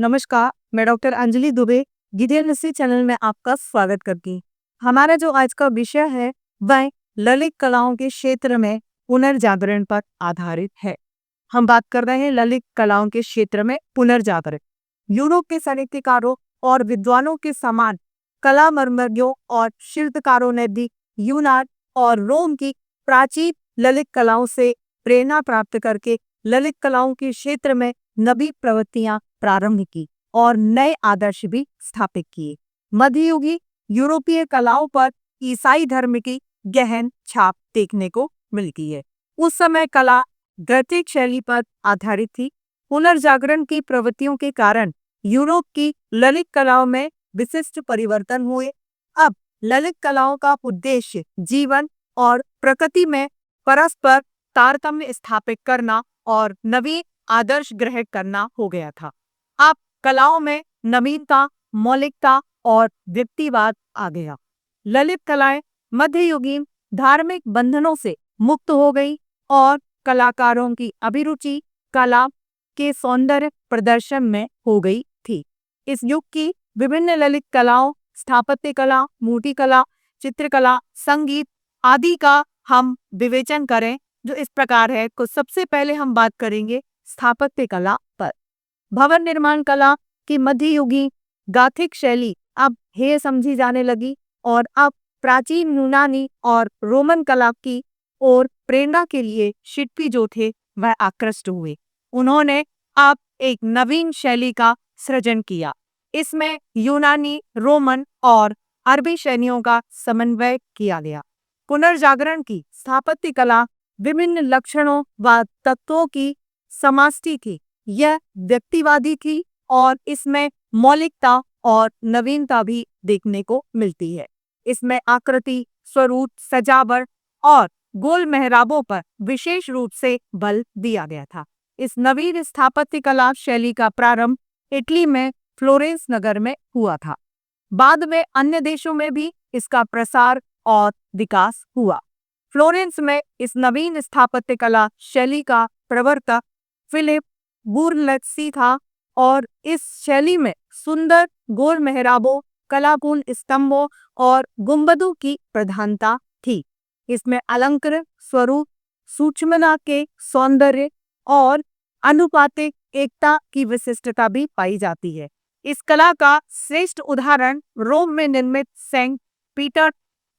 नमस्कार, मैं doctor Anjali Dubey Gideon history channel में आपका स्वागत करती हूँ। हमारा जो आज का विषय है वह ललित कलाओं के क्षेत्र में पुनर्जागरण पर आधारित है। हम बात कर रहे हैं ललित कलाओं के क्षेत्र में पुनर्जागरण। यूरोप के साहित्यकारों और विद्वानों के समान कला मर्मज्ञों और शिल्पकारों ने भी यूनान और रोम की प्राचीन ललित कलाओं से प्रेरणा प्राप्त करके ललित कलाओं के क्षेत्र में नवी प्रवृत्तियां प्रारंभ की और नए आदर्श भी स्थापित किए। मध्ययुगीन यूरोपीय कलाओं पर ईसाई धर्म की गहन छाप देखने को मिलती है। उस समय कला गैथिक शैली पर आधारित थी। पुनर्जागरण की प्रवृत्तियों के कारण यूरोप की ललित कलाओं में विशिष्ट परिवर्तन हुए। अब ललित कलाओं का उद्देश्य जीवन और प्रकृति में परस्पर तारतम्य स्थापित करना और नवीन आदर्श ग्रहण करना हो गया था। अब कलाओं में नवीनता, मौलिकता और व्यक्तिवाद आ गया। ललित कलाएं मध्ययुगीन धार्मिक बंधनों से मुक्त हो गई और कलाकारों की अभिरुचि कला के सौंदर्य प्रदर्शन में हो गई थी। इस युग की विभिन्न ललित कलाओं स्थापत्य कला, मूर्ति कला, चित्रकला, संगीत आदि का हम विवेचन करें जो इस प्रकार है। तो सबसे पहले हम बात करेंगे स्थापत्य कला पर। भवन निर्माण कला की मध्ययुगीन गाथिक शैली अब हेय समझी जाने लगी और अब प्राचीन यूनानी और रोमन कला की ओर प्रेरणा के लिए शिल्पी जो थे वह आकृष्ट हुए। उन्होंने अब एक नवीन शैली का सृजन किया। इसमें यूनानी, रोमन और अरबी शैलियों का समन्वय किया गया। पुनर्जागरण की स्थापत्य कला विभिन्न लक्षणों व तत्वों की समाष्टि थी। यह व्यक्तिवादी थी और इसमें मौलिकता और नवीनता भी देखने को मिलती है। इसमें आकृति, स्वरूप, सजावट और गोल मेहराबों पर विशेष रूप से बल दिया गया था। इस नवीन स्थापत्य कला शैली का प्रारंभ इटली में फ्लोरेंस नगर में हुआ था। बाद में अन्य देशों में भी इसका प्रसार और विकास हुआ। फ्लोरेंस में इस नवीन स्थापत्य कला शैली का प्रवर्तक फिलिप बुरलस्की था और इस शैली में सुंदर गोल मेहराबों, कलापूर्ण स्तंभों और गुंबदों की प्रधानता थी। इसमें अलंकृत स्वरूप, सूक्ष्मता के सौंदर्य और अनुपातिक एकता की विशिष्टता भी पाई जाती है। इस कला का श्रेष्ठ उदाहरण रोम में निर्मित सेंट पीटर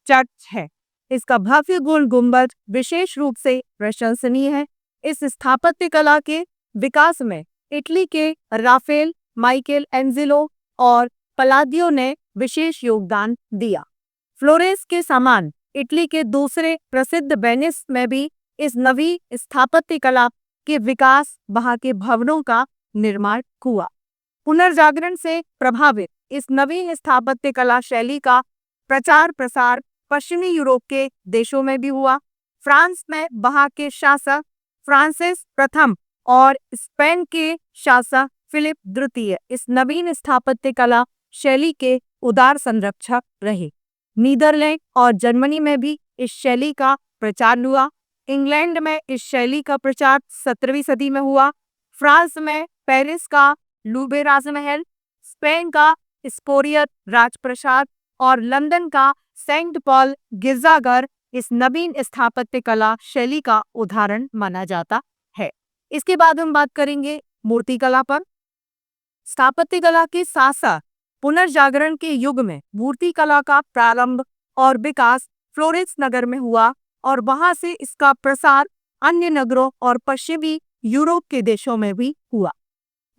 चर्च है। इसका भव्य गोल गुंबद विशेष रूप से प्रशंसनीय है। इस स्थापत्य कला के विकास में इटली के राफेल, माइकल एंजेलो और पलादियो ने विशेष योगदान दिया। फ्लोरेंस के समान इटली के दूसरे प्रसिद्ध वेनिस में भी इस नवी स्थापत्य कला के विकास वहां के भवनों का निर्माण हुआ। पुनर्जागरण से प्रभावित इस नवीन स्थापत्य कला शैली का प्रचार प्रसार पश्चिमी यूरोप के देशों में भी हुआ। फ्रांस में वहां के शासक फ्रांसिस प्रथम और स्पेन के शासक फिलिप द्वितीय इस नवीन स्थापत्य कला शैली के उदार संरक्षक रहे। नीदरलैंड और जर्मनी में भी इस शैली का प्रचार हुआ। इंग्लैंड में इस शैली का प्रचार 17वीं सदी में हुआ। फ्रांस में पेरिस का लूबे राजमहल, स्पेन का स्पोरियर राजप्रसाद और लंदन का सेंट पॉल गिरजाघर इस नवीन स्थापत्य कला शैली का उदाहरण माना जाता है। इसके बाद हम बात करेंगे मूर्ति कला पर। स्थापत्य कला के साथ साथ पुनर्जागरण के युग में मूर्ति कला का प्रारंभ और विकास फ्लोरेंस नगर में हुआ और वहां से इसका प्रसार अन्य नगरों और पश्चिमी यूरोप के देशों में भी हुआ।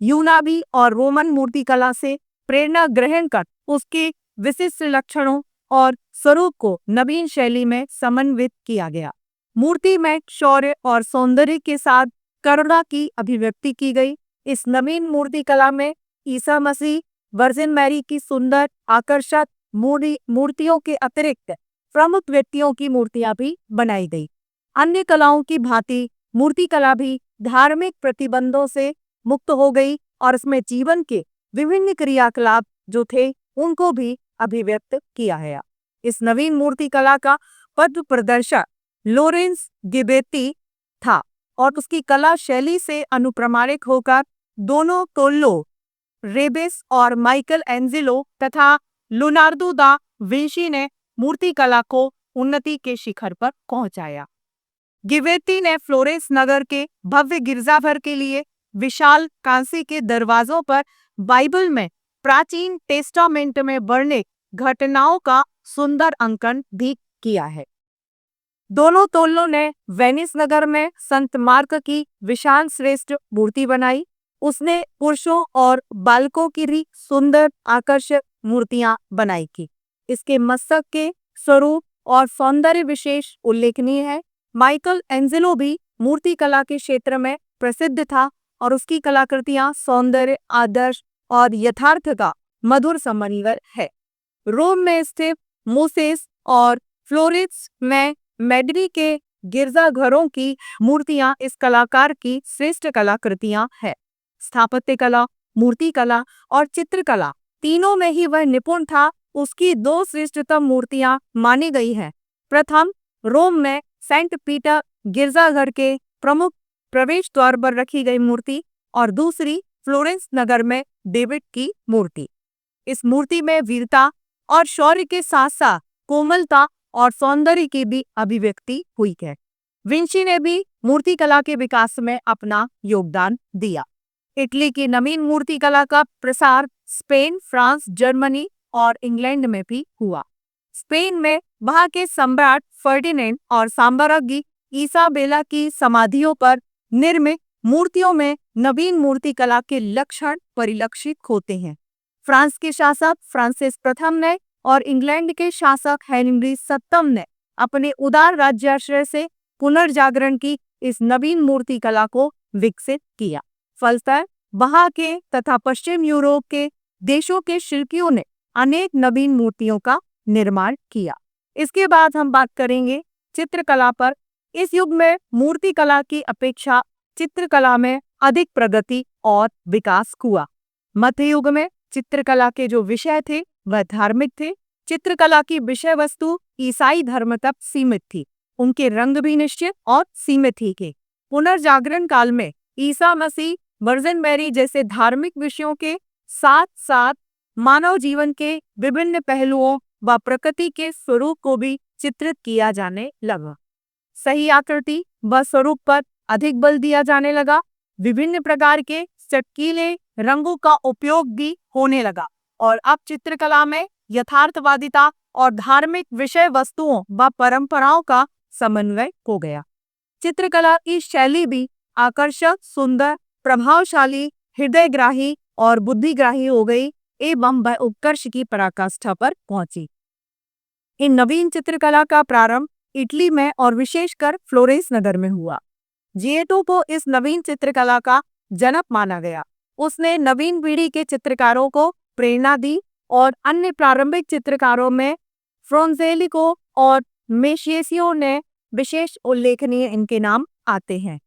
यूनानी और रोमन मूर्ति कला से प्रेरणा ग्रहण कर उसके विशिष्ट लक्षणों और स्वरूप को नवीन शैली में समन्वित किया गया। मूर्ति में शौर्य और सौंदर्य के साथ करुणा की अभिव्यक्ति की गई। इस नवीन मूर्ति कला में ईसा मसीह, वर्जिन मैरी की सुंदर आकर्षक मूर्तियों के अतिरिक्त प्रमुख व्यक्तियों की मूर्तियां भी बनाई गई। अन्य कलाओं की भांति मूर्ति कला भी धार्मिक प्रतिबंधों से मुक्त हो गई और इसमें जीवन के विभिन्न क्रियाकलाप जो थे उनको भी अभिव्यक्त किया गया। इस नवीन मूर्ति कला का पथ प्रदर्शक लोरेंस गिबेती था और उसकी कला शैली से अनुप्रमाणित होकर दोनों टोल्लो रेबेस और माइकल एंजेलो तथा लियोनार्दो दा विंची ने मूर्तिकला को उन्नति के शिखर पर पहुंचाया। गिवेर्टी ने फ्लोरेंस नगर के भव्य गिरजाघर के लिए विशाल कांसे के दरवाजों पर बाइबल में प्राचीन टेस्टामेंट में वर्णित घटनाओं का सुंदर अंकन भी किया है। दोनों तोलों ने वेनिस नगर में संत मार्क की विशाल श्रेष्ठ मूर्ति बनाई। उसने पुरुषों और बालकों की भी सुंदर आकर्षक मूर्तियां बनाई की। इसके मस्तक के स्वरूप और सौंदर्य विशेष उल्लेखनीय है। माइकल एंजेलो भी मूर्ति कला के क्षेत्र में प्रसिद्ध था और उसकी कलाकृतियां सौंदर्य, आदर्श और यथार्थ का मधुर समन्वय है। रोम में स्थित मोसेस और फ्लोरेंस में मेडिनी के गिरजाघरों की मूर्तियां इस कलाकार की श्रेष्ठ कलाकृतियां हैं। स्थापत्य कला, मूर्ति कला और चित्रकला तीनों में ही वह निपुण था। उसकी दो श्रेष्ठतम मूर्तियां मानी गई हैं। प्रथम रोम में सेंट पीटर गिरजाघर के प्रमुख प्रवेश द्वार पर रखी गई मूर्ति और दूसरी फ्लोरेंस नगर में डेविड की मूर्ति। इस मूर्ति में वीरता और शौर्य के साथ साथ कोमलता और सौंदर्य की भी अभिव्यक्ति हुई है। विंची ने भी मूर्तिकला के विकास में अपना योगदान दिया। इटली की नवीन मूर्तिकला का प्रसार स्पेन, फ्रांस, जर्मनी और इंग्लैंड में भी हुआ। स्पेन में वहां के सम्राट फर्डिनेंड और साम्राज्ञी इसाबेला की समाधियों पर निर्मित मूर्तियों में नवीन मूर्तिकला के लक्षण परिलक्षित होते हैं। फ्रांस के शासक फ्रांसिस प्रथम ने और इंग्लैंड के शासक हेनरी सप्तम ने अपने उदार राज्याश्रय से पुनर्जागरण की इस नवीन मूर्तिकला को विकसित किया। फलतः वहां के तथा पश्चिम यूरोप के देशों के शिल्पियों ने अनेक नवीन मूर्तियों का निर्माण किया। इसके बाद हम बात करेंगे चित्रकला पर। इस युग में मूर्तिकला की अपेक्षा चित्रकला में अधिक प्रगति और विकास हुआ। मध्य युग में चित्रकला के जो विषय थे वह धार्मिक थे। चित्रकला की विषय वस्तु ईसाई धर्म तक सीमित थी। उनके रंग भी निश्चित और सीमित ही थे। पुनर्जागरण काल में ईसा मसीह, वर्जिन मैरी जैसे धार्मिक विषयों के साथ साथ मानव जीवन के विभिन्न पहलुओं व प्रकृति के स्वरूप को भी चित्रित किया जाने लगा। सही आकृति व स्वरूप पर अधिक बल दिया जाने लगा। विभिन्न प्रकार के चटकीले रंगों का उपयोग भी होने लगा और अब चित्रकला में यथार्थवादिता और धार्मिक विषय वस्तुओं व परंपराओं का समन्वय हो गया। चित्रकला की शैली भी आकर्षक, सुंदर, प्रभावशाली, हृदयग्राही और बुद्धिग्राही हो गई एवं वह उत्कर्ष की पराकाष्ठा पर पहुंची। इन नवीन चित्रकला का प्रारंभ इटली में और विशेषकर फ्लोरेंस नगर में हुआ। जिएटो को इस नवीन चित्रकला का जनक माना गया। उसने नवीन पीढ़ी के चित्रकारों को प्रेरणा दी और अन्य प्रारंभिक चित्रकारों में फ्रोंजेलिको और मेशियसियो ने विशेष उल्लेखनीय इनके नाम आते हैं।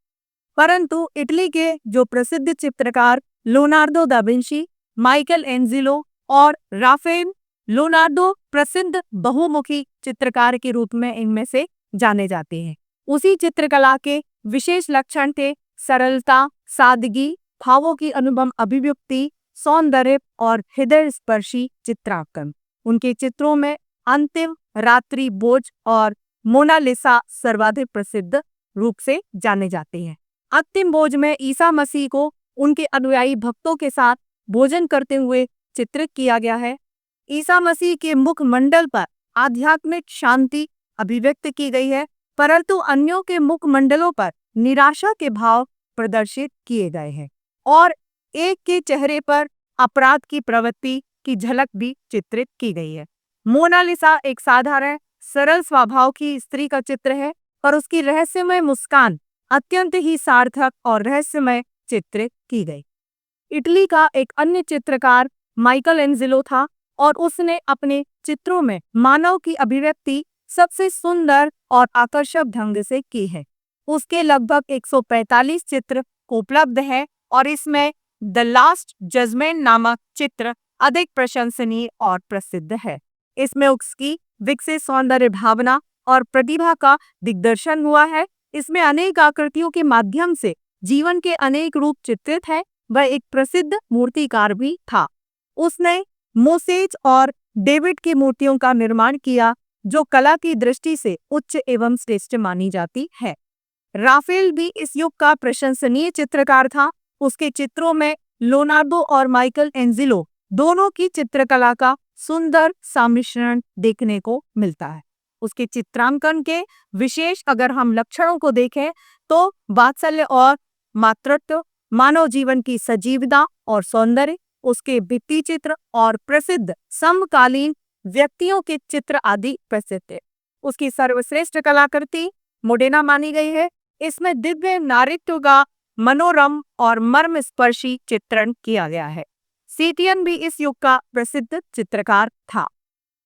परंतु इटली के जो प्रसिद्ध चित्रकार Leonardo da Vinci, Michael Angelo और राफेल लियोनार्दो प्रसिद्ध बहुमुखी चित्रकार के रूप में इनमें से जाने जाते हैं। उसी चित्रकला के विशेष लक्षण थे सरलता, सादगी, भावों की अनुपम अभिव्यक्ति, सौंदर्य और हृदय स्पर्शी चित्रांकन। उनके चित्रों में अंतिम रात्रि भोज और मोनालिसा सर्वाधिक प्रसिद्ध रूप से जाने जाते हैं। अंतिम भोज में ईसा मसीह को उनके अनुयायी भक्तों के साथ भोजन करते हुए चित्रित किया गया है। ईसा मसीह के मुखमंडल पर आध्यात्मिक शांति अभिव्यक्त की गई है, परंतु अन्यों के मुखमंडलों पर निराशा के भाव प्रदर्शित किए गए हैं और एक के चेहरे पर अपराध की प्रवृत्ति की झलक भी चित्रित की गई है। मोनालिसा एक साधारण सरल स्वभाव की स्त्री का चित्र है, पर उसकी रहस्यमय मुस्कान अत्यंत ही सार्थक और रहस्यमय चित्रित की गई। इटली का एक अन्य चित्रकार माइकल एंजेलो था और उसने अपने चित्रों में मानव की अभिव्यक्ति सबसे सुंदर और आकर्षक ढंग से की है। उसके लगभग 145 चित्र उपलब्ध है और इसमें द लास्ट जजमेंट नामक चित्र अधिक प्रशंसनीय और प्रसिद्ध है। इसमें उसकी विकसित सौंदर्य भावना और प्रतिभा का दिग्दर्शन हुआ है। इसमें अनेक आकृतियों के माध्यम से जीवन के अनेक रूप चित्रित हैं वह एक प्रसिद्ध मूर्तिकार भी था। उसने मोसेज और डेविड की मूर्तियों का निर्माण किया, जो कला की दृष्टि से उच्च एवं श्रेष्ठ मानी जाती है। राफेल भी इस युग का प्रशंसनीय चित्रकार था। उसके चित्रों में लियोनार्डो और माइकल एंजिलो दोनों की चित्रकला का सुंदर सम्मिश्रण देखने को मिलता है। उसके चित्रांकन के विशेष अगर हम लक्षणों को देखें तो वात्सल्य और मातृत्व, मानव जीवन की सजीवता और सौंदर्य, उसके भित्ति चित्र और प्रसिद्ध समकालीन व्यक्तियों के चित्र आदि प्रसिद्ध है। उसकी सर्वश्रेष्ठ कलाकृति मोडेना मानी गई है। इसमें दिव्य नारित्व का मनोरम और मर्मस्पर्शी चित्रण किया गया है। सीटियन भी इस युग का प्रसिद्ध चित्रकार था।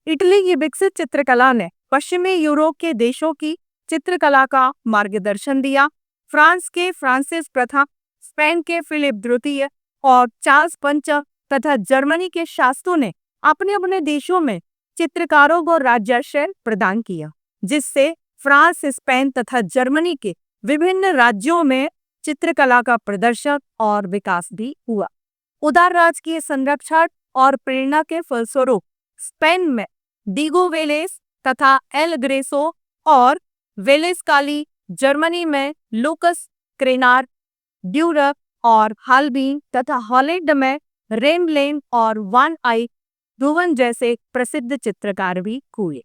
इटली की विकसित चित्रकला ने पश्चिमी यूरोप के देशों की चित्रकला का मार्गदर्शन दिया। फ्रांस के फ्रांसिस प्रथम, स्पेन के फिलिप द्वितीय और चार्ल्स पंचम तथा जर्मनी के शासकों ने अपने अपने देशों में चित्रकारों को राज्याश्रय प्रदान किया, जिससे फ्रांस, स्पेन तथा जर्मनी के विभिन्न राज्यों में चित्रकला का प्रदर्शन और विकास भी हुआ। उदार राजकीय संरक्षण और प्रेरणा के फलस्वरूप स्पेन में डीगो वेलेस तथा एल ग्रेसो और वेलेस काली, जर्मनी में लूकस क्रेनार, ड्यूरर और हालबीन तथा हॉलैंड में रेमलेन और वान आई रूवन जैसे प्रसिद्ध चित्रकार भी हुए।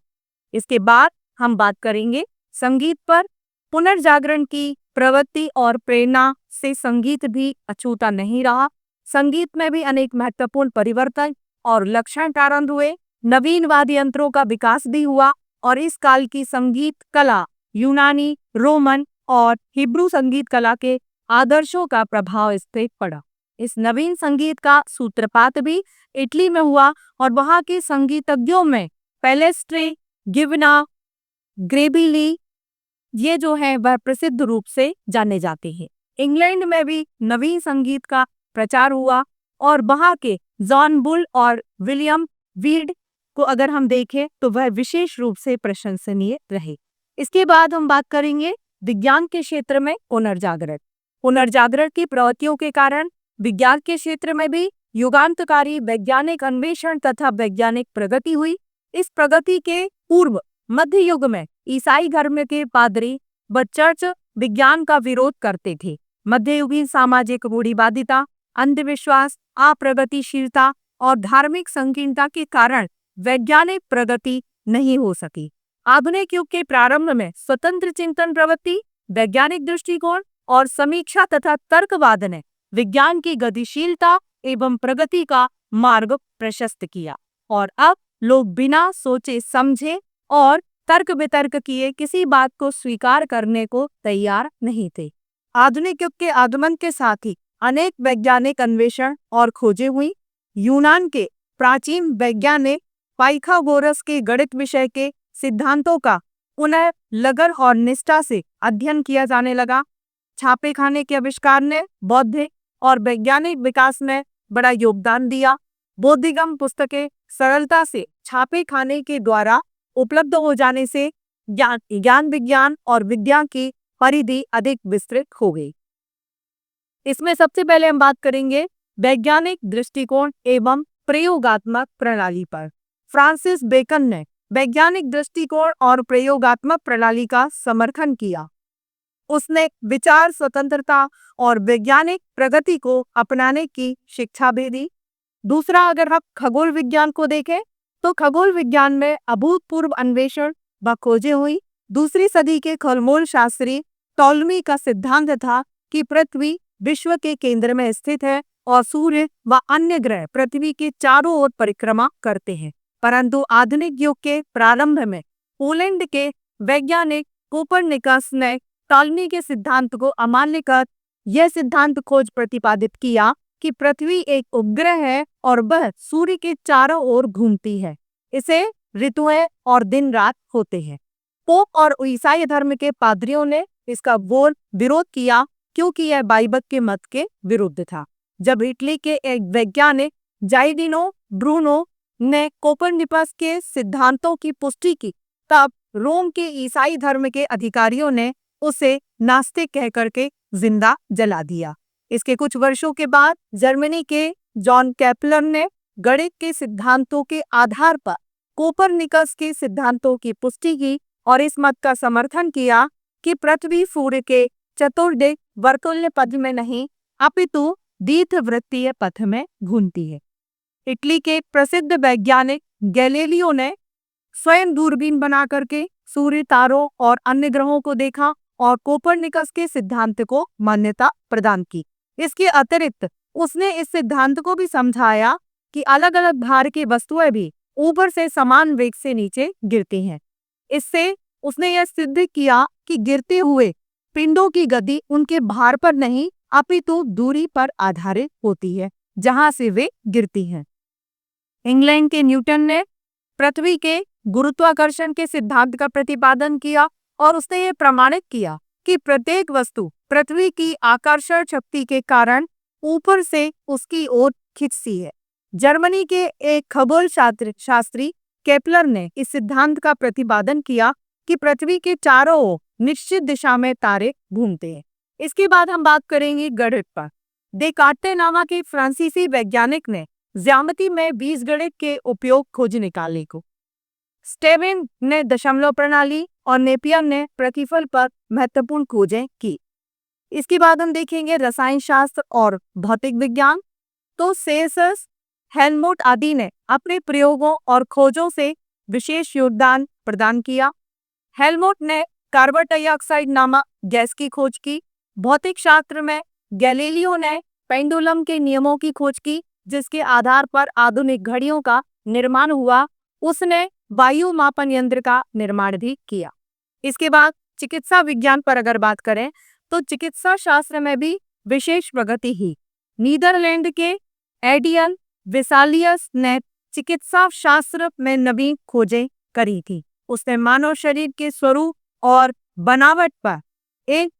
इसके बाद हम बात करेंगे संगीत पर। पुनर्जागरण की प्रवृत्ति और प्रेरणा से संगीत भी अछूता नहीं रहा। संगीत में भी अनेक महत्वपूर्ण परिवर्तन और लक्षण प्रारंभ हुए। नवीन वाद्य यंत्रों का विकास भी हुआ और इस काल की संगीत कला यूनानी, रोमन और हिब्रू संगीत कला के आदर्शों का प्रभाव इस पे पड़ा। इस नवीन संगीत का सूत्रपात भी इटली में हुआ और वहां के संगीतज्ञों में पेलेस्ट्रे, गिवना, ग्रेबिली ये जो है वह प्रसिद्ध रूप से जाने जाते हैं। इंग्लैंड में भी नवीन संगीत का प्रचार हुआ और वहां के जॉन बुल और विलियम वीड को अगर हम देखें तो वह विशेष रूप से प्रशंसनीय रहे। इसके बाद हम बात करेंगे विज्ञान के क्षेत्र में पुनर्जागरण। पुनर्जागरण की प्रवृत्तियों के कारण विज्ञान के क्षेत्र में भी युगांतकारी वैज्ञानिक अन्वेषण तथा वैज्ञानिक प्रगति हुई। इस प्रगति के पूर्व मध्य युग में ईसाई धर्म के पादरी व चर्च विज्ञान का विरोध करते थे। मध्ययुगीन सामाजिक रूढ़िवादिता, अंधविश्वास, अप्रगतिशीलता और धार्मिक संकीर्णता के कारण वैज्ञानिक प्रगति नहीं हो सकी। आधुनिक युग के प्रारंभ में स्वतंत्र चिंतन प्रवृत्ति, वैज्ञानिक दृष्टिकोण और समीक्षा तथा तर्कवाद ने विज्ञान की गतिशीलता एवं प्रगति का मार्ग प्रशस्त किया और अब लोग बिना सोचे समझे और तर्क वितर्क किए किसी बात को स्वीकार करने को तैयार नहीं थे। आधुनिक युग के आगमन के साथ ही अनेक वैज्ञानिक अन्वेषण और खोजें हुई। यूनान के प्राचीन वैज्ञानिक पाइथागोरस के गणित विषय के सिद्धांतों का पुनः लगन और निष्ठा से अध्ययन किया जाने लगा। छापे खाने के आविष्कार ने बौद्धिक और वैज्ञानिक विकास में बड़ा योगदान दिया। बौद्धिगम पुस्तकें सरलता से छापे खाने के द्वारा उपलब्ध हो जाने से ज्ञान विज्ञान और विद्या की परिधि अधिक विस्तृत हो गई। इसमें सबसे पहले हम बात करेंगे वैज्ञानिक दृष्टिकोण एवं प्रयोगात्मक प्रणाली पर। फ्रांसिस बेकन ने वैज्ञानिक दृष्टिकोण और प्रयोगात्मक प्रणाली का समर्थन किया। उसने विचार स्वतंत्रता और वैज्ञानिक प्रगति को अपनाने की शिक्षा भी दी। दूसरा, अगर हम खगोल विज्ञान को देखें तो खगोल विज्ञान में अभूतपूर्व अन्वेषण व खोजें हुई। दूसरी सदी के खगोल शास्त्री टॉलमी का सिद्धांत था कि पृथ्वी विश्व के केंद्र में स्थित है और सूर्य व अन्य ग्रह पृथ्वी के चारों ओर परिक्रमा करते हैं। परंतु आधुनिक युग के प्रारंभ में पोलैंड के वैज्ञानिक कोपरनिकस ने टॉलमी के सिद्धांत को अमान्य कर यह सिद्धांत खोज प्रतिपादित किया कि पृथ्वी एक उपग्रह है और वह सूर्य के चारों ओर घूमती है। इसे ऋतुएं और दिन रात होते हैं। पोप और ईसाई धर्म के पादरियों ने इसका घोर विरोध किया क्योंकि यह बाइबल के मत के विरुद्ध था। जब इटली के एक वैज्ञानिक जाइडिनो ब्रूनो ने कोपरनिकस के सिद्धांतों की पुष्टि की, तब रोम के ईसाई धर्म के अधिकारियों ने उसे नास्तिक कह करके जिंदा जला दिया। इसके कुछ वर्षों के बाद जर्मनी के जॉन केपलर ने गणित के सिद्धांतों के आधार पर कोपरनिकस के सिद्धांतों की पुष्टि की और इस मत का समर्थन किया कि पृथ्वी सूर्य के चतुर्दिक वर्तुल्य पथ में नहीं अपितु दीर्घवृत्तीय पथ में घूमती है। इटली के प्रसिद्ध वैज्ञानिक गैलीलियो ने स्वयं दूरबीन बना करके सूर्य, तारों और अन्य ग्रहों को देखा और कोपरनिकस के सिद्धांत को मान्यता प्रदान की। इसके अतिरिक्त उसने इस सिद्धांत को भी समझाया कि अलग अलग भार की वस्तुएं भी ऊपर से समान वेग से नीचे गिरती हैं। इससे उसने यह सिद्ध किया कि गिरते हुए पिंडों की गति उनके भार पर नहीं अपितु दूरी पर आधारित होती है जहां से वे गिरती हैं। इंग्लैंड के न्यूटन ने पृथ्वी के गुरुत्वाकर्षण के सिद्धांत का प्रतिपादन किया और उसने ये प्रमाणित किया कि प्रत्येक वस्तु पृथ्वी की आकर्षण शक्ति के कारण ऊपर से उसकी ओर खिंचती है। जर्मनी के एक खगोल शास्त्री केपलर ने इस सिद्धांत का प्रतिपादन किया कि पृथ्वी के चारों ओर निश्चित दिशा में तारे घूमते हैं। इसके बाद हम बात करेंगे गणित पर। देकार्ते नामक एक फ्रांसीसी वैज्ञानिक ने ज्यामिति में बीजगणित के उपयोग खोज निकालने को। स्टेबिन ने दशमलव प्रणाली और नेपियर ने प्रतिफल पर महत्वपूर्ण खोजें की। इसके बाद हम देखेंगे रसायन शास्त्र और भौतिक विज्ञान। तो सेल्सियस, हेल्महोल्ट्ज आदि ने अपने प्रयोगों और खोजों से विशेष योगदान प्रदान किया। हेल्महोल्ट्ज ने कार्बन डाइऑक्साइड नामक गैस की खोज की। भौतिक शास्त्र में गैलीलियो ने पेंडुलम के नियमों की खोज की जिसके आधार पर आधुनिक घड़ियों का निर्माण हुआ। उसने वायु मापन यंत्र का निर्माण भी किया। इसके बाद चिकित्सा विज्ञान पर अगर बात करें तो चिकित्सा शास्त्र में भी विशेष प्रगति हुई। नीदरलैंड के एडियन वेसालियस ने चिकित्सा शास्त्र में नवीन खोजें करी थी। उसने मानव शरीर के स्वरूप और बनावट पर एक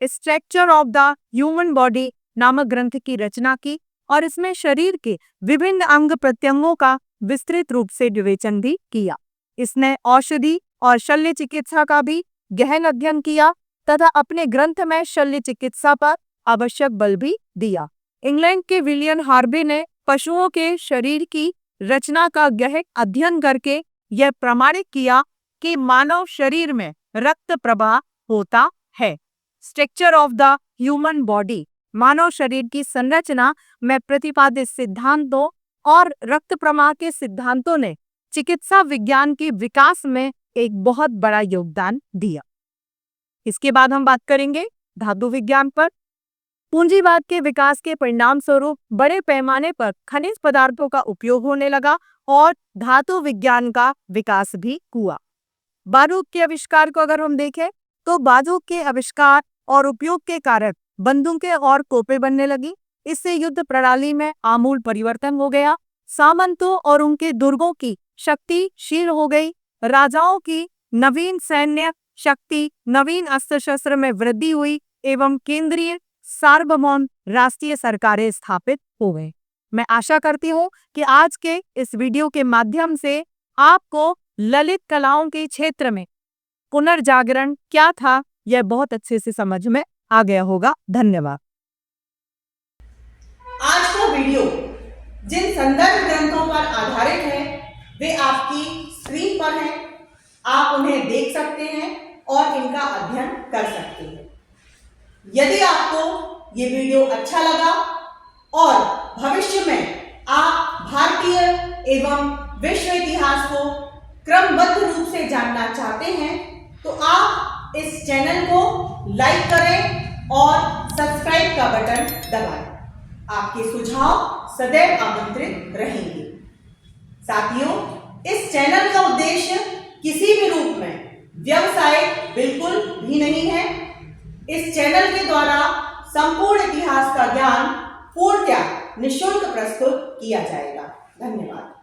structure of the human body नामक ग्रंथ की रचना की और इसमें शरीर के विभिन्न अंग प्रत्यंगों का विस्तृत रूप से विवेचन भी किया। इसने औषधि और शल्य चिकित्सा का भी गहन अध्ययन किया तथा अपने ग्रंथ में शल्य चिकित्सा पर आवश्यक बल भी दिया। इंग्लैंड के विलियम हार्वे ने पशुओं के शरीर की रचना का गहन अध्ययन करके यह प्रमाणित किया कि मानव शरीर में रक्त प्रवाह होता है। Structure of the human body मानव शरीर की संरचना में प्रतिपादित सिद्धांतों और रक्त प्रवाह के सिद्धांतों ने चिकित्सा विज्ञान के विकास में एक बहुत बड़ा योगदान दिया। इसके बाद हम बात करेंगे धातु विज्ञान पर। पूंजीवाद के विकास के परिणाम स्वरूप बड़े पैमाने पर खनिज पदार्थों का उपयोग होने लगा और धातु विज्ञान का विकास भी हुआ। बारूद के आविष्कार को अगर हम देखें तो बारूद के आविष्कार और उपयोग के कारण बंदूकें और तोपें बनने लगी। इससे युद्ध प्रणाली में आमूल परिवर्तन हो गया। सामंतों और उनके दुर्गों की शक्ति क्षीण हो गई। राजाओं की नवीन सैन्य शक्ति, नवीन अस्त्र शस्त्र में वृद्धि हुई एवं केंद्रीय सार्वभौम राष्ट्रीय सरकारें स्थापित हो गई। मैं आशा करती हूँ कि आज के इस वीडियो के माध्यम से आपको ललित कलाओं के क्षेत्र में पुनर्जागरण क्या था यह बहुत अच्छे से समझ में आ गया होगा। धन्यवाद। आज का वीडियो जिन संदर्भ ग्रंथों पर आधारित है वे आपकी स्क्रीन पर हैं। आप उन्हें देख सकते हैं और इनका अध्ययन कर सकते हैं। यदि आपको ये वीडियो अच्छा लगा और भविष्य में आप भारतीय एवं विश्व इतिहास को क्रमबद्ध रूप से जानना चाहते हैं तो आप इस चैनल को लाइक करें और सब्सक्राइब का बटन दबाएं। आपके सुझाव सदैव आमंत्रित रहेंगे। साथियों, इस चैनल का उद्देश्य किसी भी रूप में व्यवसाय बिल्कुल भी नहीं है। इस चैनल के द्वारा संपूर्ण इतिहास का ज्ञान पूर्णतः निःशुल्क प्रस्तुत किया जाएगा। धन्यवाद।